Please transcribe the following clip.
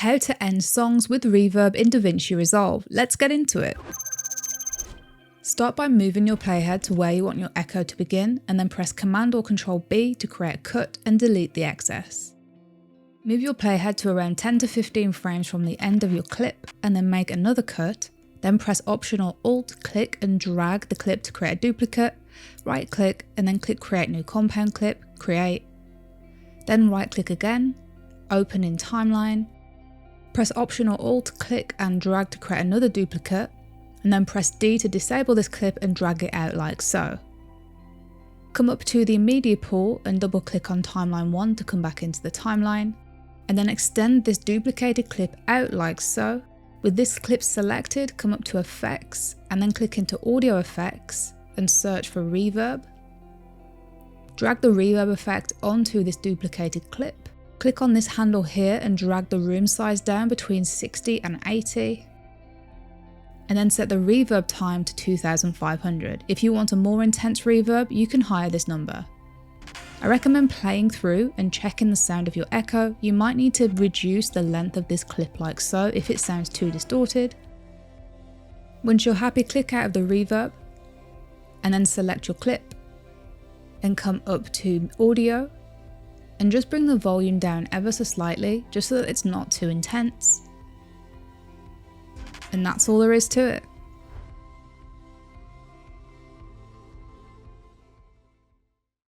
How to end songs with reverb in DaVinci Resolve. Let's get into it. Start by moving your playhead to where you want your echo to begin, and then press Command or Control B to create a cut and delete the excess. Move your playhead to around 10 to 15 frames from the end of your clip, and then make another cut. Then press Option or Alt, click and drag the clip to create a duplicate. Right click and then click Create New Compound Clip, Create. Then right click again, open in Timeline. Press Option or Alt, click and drag to create another duplicate, and then press D to disable this clip and drag it out like so. Come up to the Media pool and double click on Timeline 1 to come back into the timeline, and then extend this duplicated clip out like so. With this clip selected, come up to Effects and then click into Audio Effects and search for Reverb. Drag the reverb effect onto this duplicated clip. Click on this handle here and drag the room size down between 60 and 80. And then set the reverb time to 2500. If you want a more intense reverb, you can higher this number. I recommend playing through and checking the sound of your echo. You might need to reduce the length of this clip like so if it sounds too distorted. Once you're happy, click out of the reverb and then select your clip and come up to Audio and just bring the volume down ever so slightly just so that it's not too intense. And that's all there is to it.